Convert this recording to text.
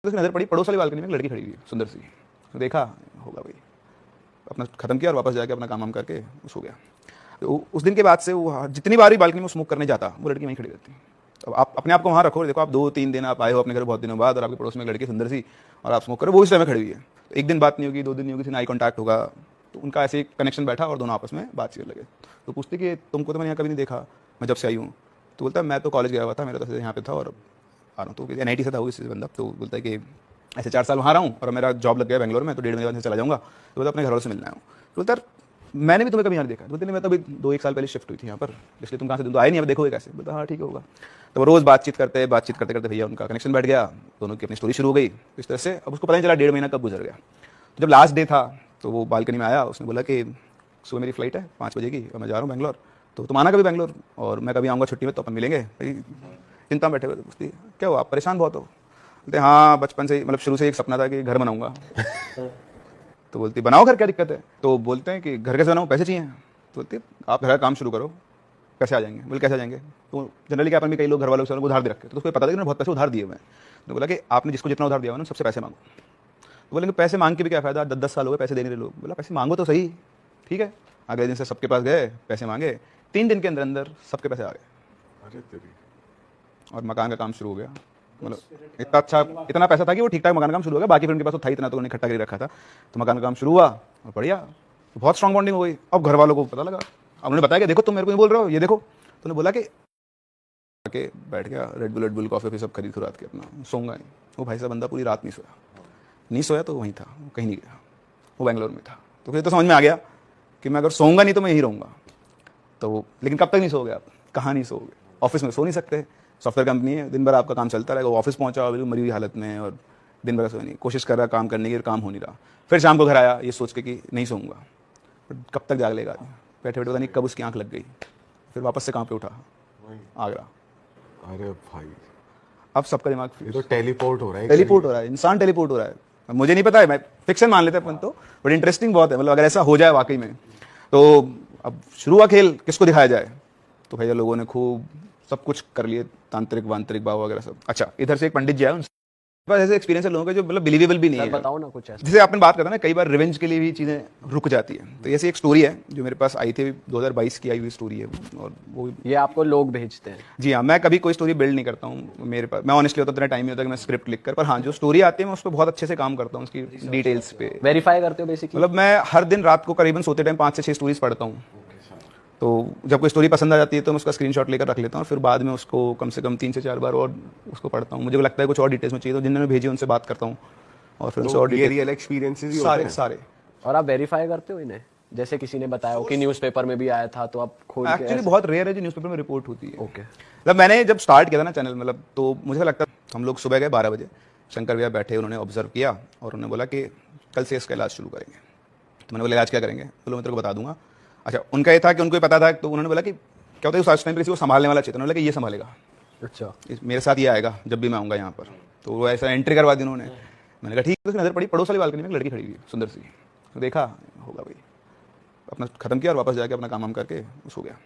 उसकी नज़र पड़ी पड़ोस वाली बालकनी में एक लड़की खड़ी हुई है, सुंदर सी। तो देखा होगा भाई, अपना ख़त्म किया और वापस जाके अपना काम वाम करके सो गया। तो उस दिन के बाद से वो जितनी बार भी बालकनी में स्मोक करने जाता, वो लड़की वहीं खड़ी रहती। अब आप अपने आप को वहाँ रखो, देखो आप 2-3 दिन आप आए हो अपने घर बहुत दिनों बाद और आपके पड़ोस में एक लड़की सुंदर सी और आप स्मोक करो, वो इस टाइम में खड़ी हुई है। तो एक दिन बात नहीं होगी, 2 दिन नहीं होगी, फिर आई कॉन्टैक्ट होगा, तो उनका ऐसे एक कनेक्शन बैठा और दोनों आपस में बात करने लगे। तो पूछते कि तुमको तो मैंने यहाँ कभी नहीं देखा, मैं जब से आई हूँ। तो बोलता है मैं तो कॉलेज गया हुआ था, मेरा तो यहाँ पे था और आ रहा हूँ। तो NIT से था वो इसी बंदा। तो बोलता है कि ऐसे 4 साल वहाँ रहा हूँ और मेरा जॉब लग गया बेंगलोर में, तो 1.5 महीने बाद चला जाऊँगा। तो बोलता अपने घर वालों से मिलना है। तो बोलता मैंने भी तुम्हें कभी यहाँ देखा। बोलते नहीं, मैं तो अभी 2-1 साल पहले शिफ्ट हुई थी यहाँ पर, इसलिए तुम कहाँ से, तुम तो आए नहीं, अब देखोगे कैसे। बोलता हाँ ठीक होगा। तो वो रोज़ बातचीत करते करते भैया उनका कनेक्शन बैठ गया, दोनों की अपनी स्टोरी शुरू हो गई इस तरह से। अब उसको पता नहीं चला 1.5 महीना कब गुजर गया। तो जब लास्ट डे था तो वो बालकनी में आया, उसने बोला कि सुबह मेरी फ्लाइट है 5 बजे की और मैं जा रहा हूँ बेंगलोर, तो तुम आना कभी बेंगलोर और मैं कभी आऊँगा छुट्टी में, तो अपन मिलेंगे। भाई चिंता में बैठे हुए। पूछती क्या हुआ, आप परेशान बहुत हो। बोलते हाँ बचपन से मतलब शुरू से एक सपना था कि घर बनाऊंगा। तो बोलती बनाओ घर, क्या दिक्कत है। तो बोलते हैं कि घर कैसे बनाऊँ, पैसे चाहिए। तो बोलती आप घर का काम शुरू करो, पैसे आ जाएंगे। बोले कैसे आ जाएंगे। तो जनरली क्या अपन भी कई लोग घर वालों से उधार दे रखे, तो उसको पता था कि उन्होंने बहुत पैसे उधार दिए हुए हैं। तो बोला कि आपने जिसको जितना उधार दिया हुआ ना सबसे पैसे मांगो। तो बोलेंगे पैसे मांग के भी क्या फायदा, 10-10 साल हो गए पैसे देने रहे लोग। बोला पैसे मांगो तो सही। ठीक है, अगले दिन से सबके पास गए, पैसे मांगे, 3 दिन के अंदर अंदर सबके पैसे आ गए और मकान का काम शुरू हो गया। मतलब इतना अच्छा, इतना पैसा था कि वो ठीक ठाक मकान का काम शुरू हो गया। बाकी फिर उनके पास तो था इतना, तो उन्होंने इकट्ठा करके रखा था। तो मकान का काम शुरू हुआ और बढ़िया, तो बहुत स्ट्रांग बॉन्डिंग हो गई। अब घर वालों को पता लगा, अब उन्होंने बताया कि देखो तुम मेरे को नहीं बोल रहे हो, ये देखो। तो उन्होंने बोला कि आके बैठ गया, रेड बुल कॉफ़ी फिर सब खरीद खुराद के अपना सोऊंगा नहीं। वो भाई साहब बंदा पूरी रात नहीं सोया तो वहीं था, वो कहीं नहीं गया, वो बेंगलोर में था। तो फिर तो समझ में आ गया कि मैं अगर सोऊंगा नहीं तो मैं यहीं रहूँगा। तो लेकिन कब तक नहीं सोओगे आप, कहाँ नहीं सोओगे, ऑफिस में सो नहीं सकते, सॉफ्टवेयर कंपनी है, दिन भर आपका काम चलता रहेगा। ऑफिस पहुंचा बिल्कुल मरी हुई हालत में और दिन भर सो नहीं, कोशिश कर रहा काम करने की, काम हो नहीं रहा। फिर शाम को घर आया ये सोच के कि नहीं सोऊंगा, कब तक जाग लेगा आदमी, बैठे बैठे पता नहीं कब उसकी आंख लग गई। फिर वापस से कहाँ पे उठा, आगरा। अरे भाई अब सबका दिमाग ये तो टेलीपोर्ट हो रहा है, इंसान टेलीपोर्ट हो रहा है। मुझे नहीं पता है, मैं फिक्शन मान लेते अपन तो, बट इंटरेस्टिंग बहुत है। मतलब अगर ऐसा हो जाए वाकई में तो अब शुरू हुआ खेल, किसको दिखाया जाए। तो भैया लोगों ने खूब सब कुछ कर लिए, तांत्रिक वांत्रिक बाबा वगैरह सब। अच्छा, इधर से एक पंडित जी आए, उनके पास ऐसे एक्सपीरियंस है लोगों का जो मतलब बिलीवेबल भी नहीं है। बताओ ना कुछ ऐसा। जैसे आपने बात करता ना, कई बार रिवेंज के लिए भी चीज़ें रुक जाती है। तो ऐसी एक स्टोरी है जो मेरे पास आई थी, 2022 की आई हुई स्टोरी है और वो ये आपको लोग भेजते हैं? जी हाँ, मैं कभी कोई स्टोरी बिल्ड नहीं करता हूँ मेरे पास, मैं ऑनेस्टली होता, इतना टाइम नहीं होता कि मैं स्क्रिप्ट लिख कर, पर हाँ जो स्टोरी आती है मैं उस पर बहुत अच्छे से काम करता हूँ, उसकी डिटेल्स पे वेरीफाई करते हो बेसिकली? मतलब मैं हर दिन रात को करीबन सोते टाइम 5 से 6 स्टोरीज पढ़ता हूँ। तो जब कोई स्टोरी पसंद आ जाती है तो मैं उसका स्क्रीनशॉट लेकर रख लेता हूँ और फिर बाद में उसको कम से कम 3 से 4 बार और उसको पढ़ता हूँ। मुझे लगता है कुछ और डिटेल्स में चाहिए तो जिन्होंने भेजी उनसे बात करता हूँ और फिर उनसे और रियल एक्सपीरियंसेस ही होते हैं सारे। और आप वेरीफाई करते हो इन्हें? जैसे किसी ने बताया हो कि न्यूज़पेपर में भी आया था, तो आप खोल के एक्चुअली बहुत रेयर है जो न्यूज़पेपर में रिपोर्ट होती है। ओके। मतलब मैंने जब स्टार्ट किया था ना चैनल, मतलब तो मुझे लगता हम लोग सुबह गए 12 बजे, शंकर भैया बैठे, उन्होंने ऑब्जर्व किया और उन्होंने बोला कि कल से इसका इलाज शुरू करेंगे। तो मैंने बोला इलाज क्या करेंगे, बोलो मैं तेरे को बता दूंगा। अच्छा, उनका ये था कि उनको ही पता था, तो उन्होंने बोला कि क्या होता है उस टाइम पर किसी को संभालने वाला चाहिए, तो उन्होंने बोला कि ये संभालेगा, अच्छा मेरे साथ ये आएगा जब भी मैं आऊँगा यहाँ पर। तो वो ऐसा एंट्री करवा दी उन्होंने। मैंने कहा ठीक है। उसकी नज़र पड़ी पड़ोस वाली बालकनी में एक लड़की खड़ी हुई है, सुंदर सी। तो देखा होगा भाई, अपना ख़त्म किया और वापस जाके अपना काम वाम करके सो गया।